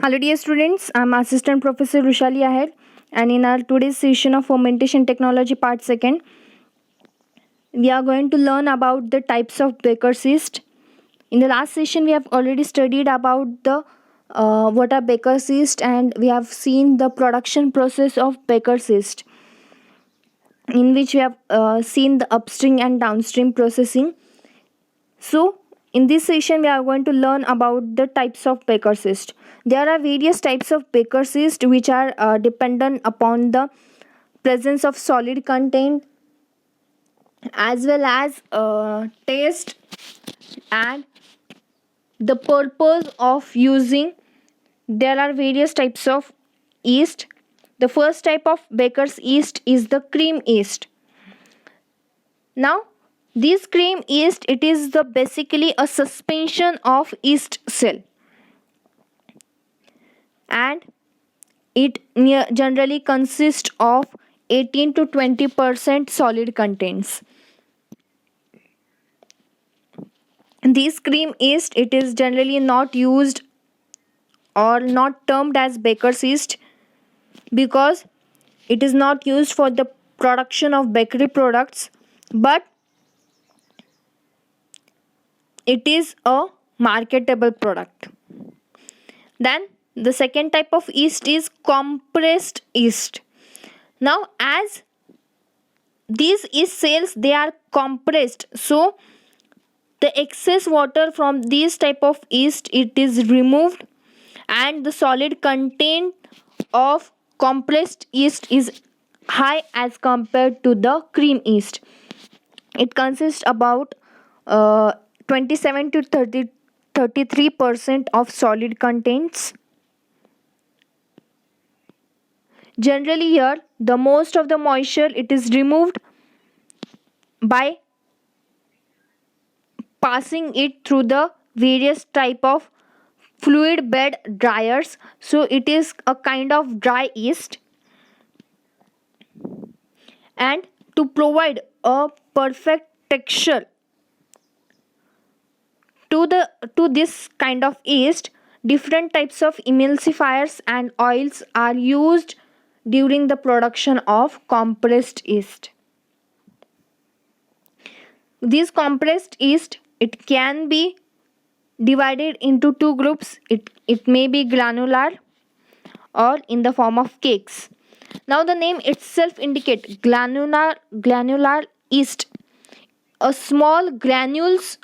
Hello dear students, I am Assistant Professor Rushali Ahir, and in our today's session of Fermentation Technology Part 2nd, we are going to learn about the types of Baker's yeast. In the last session we have already studied about the what are Baker's yeast, and we have seen the production process of Baker's yeast, in which we have seen the upstream and downstream processing. So in this session we are going to learn about the types of Baker's yeast. There are various types of Baker's yeast which are dependent upon the presence of solid content as well as taste and the purpose of using. There are various types of yeast. The first type of Baker's yeast is the cream yeast. Now this cream yeast, it is the basically a suspension of yeast cell, and it generally consists of 18 to 20% solid contents. This cream yeast, it is generally not used or not termed as Baker's yeast because it is not used for the production of bakery products, but it is a marketable product. Then the second type of yeast is compressed yeast. Now as these yeast cells, they are compressed, so the excess water from this type of yeast, it is removed, and the solid content of compressed yeast is high as compared to the cream yeast. It consists about 27 to 33% of solid contents. Generally here the most of the moisture, it is removed by passing it through the various type of fluid bed dryers, so it is a kind of dry yeast. And to provide a perfect texture to this kind of yeast, different types of emulsifiers and oils are used during the production of compressed yeast. This compressed yeast, it can be divided into two groups. It may be granular or in the form of cakes. Now the name itself indicate granular yeast. A small granules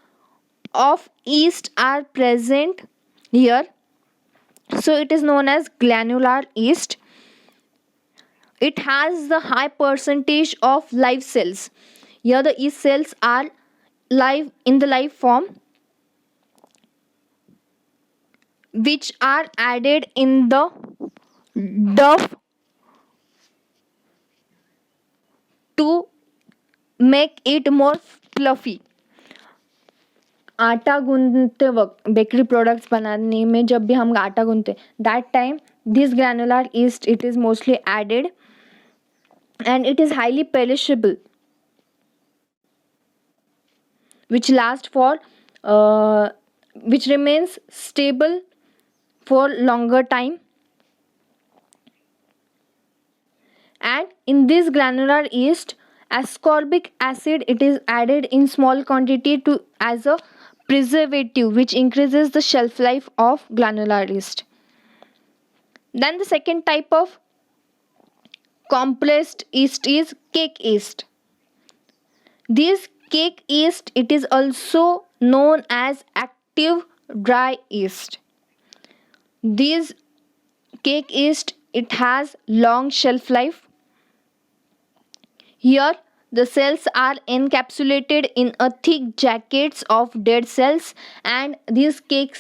of yeast are present here, so it is known as granular yeast. It has the high percentage of live cells. Here the yeast cells are live in the live form, which are added in the dough to make it more fluffy. आटा गूंदते वक्त bakery products बनाने में जब भी हम आटा गूंदते, that time this granular yeast, it is mostly added, and it is highly perishable, which lasts for which remains stable for longer time. And in this granular yeast, ascorbic acid, it is added in small quantity to as a preservative, which increases the shelf life of granular yeast. Then the second type of compressed yeast is cake yeast. This cake yeast, it is also known as active dry yeast. This cake yeast, it has long shelf life. Here the cells are encapsulated in a thick jackets of dead cells, and this cake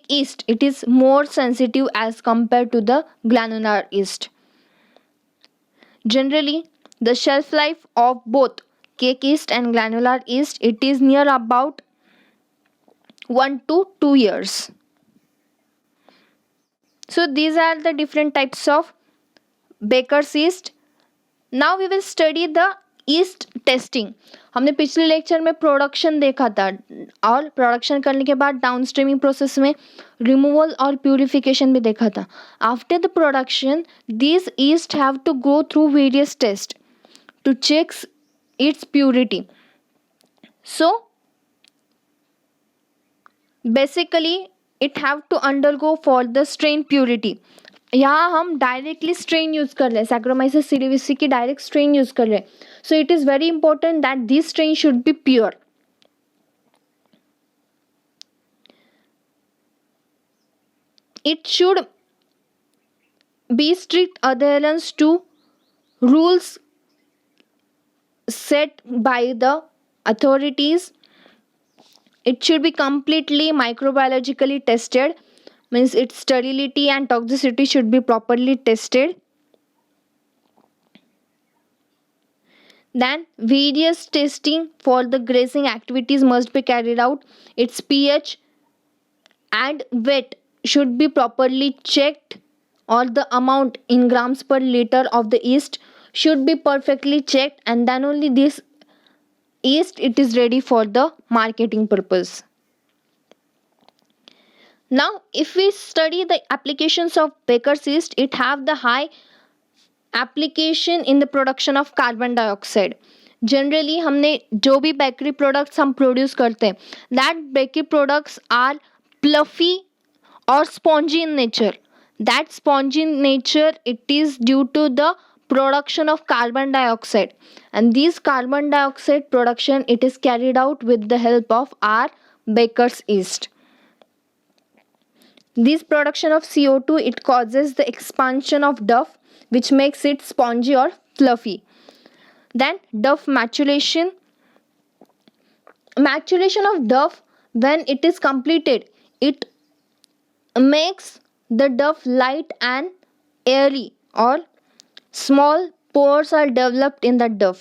yeast, it is more sensitive as compared to the granular yeast. Generally the shelf life of both cake yeast and granular yeast, it is near about 1 to 2 years. So these are the different types of Baker's yeast. Now we will study the east testing, हमने पिछले lecture में production देखा था और production करने के बाद down streaming process में रिमूवल और प्यूरिफिकेशन भी देखा था. After the production these yeast have to go through various tests to check its purity. So basically it have to undergo for the strain purity. यहाँ हम डायरेक्टली स्ट्रेन यूज कर रहे हैं, सैक्रोमाइसिस सीडीवीसी की डायरेक्ट स्ट्रेन यूज कर रहे हैं. So it is very important that this strain should be pure. It should be strict adherence to rules set by the authorities. It should be completely microbiologically tested, means its sterility and toxicity should be properly tested. Then various testing for the grazing activities must be carried out. Its pH and weight should be properly checked, or the amount in grams per liter of the yeast should be perfectly checked, and then only this yeast it is ready for the marketing purpose. Now if we study the applications of Baker's yeast, it have the high application in the production of carbon dioxide. Generally हमने जो भी bakery products हम produce करते हैं, that bakery products are fluffy or spongy in nature. That spongy in nature, it is due to the production of carbon dioxide, and this carbon dioxide production it is carried out with the help of our Baker's yeast. This production of CO2 it causes the expansion of dough, which makes it spongy or fluffy. Then dough maturation of dough, when it is completed, it makes the dough light and airy, or small pores are developed in the dough,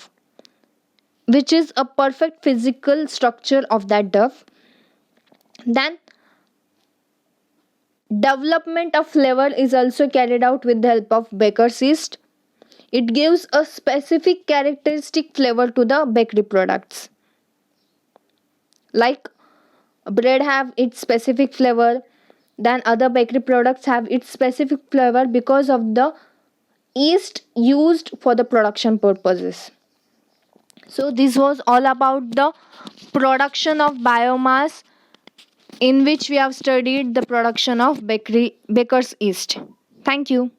which is a perfect physical structure of that dough. Then development of flavor is also carried out with the help of Baker's yeast. It gives a specific characteristic flavor to the bakery products. Like bread have its specific flavor, then other bakery products have its specific flavor because of the yeast used for the production purposes. So this was all about the production of biomass, in which we have studied the production of baker's yeast. Thank you.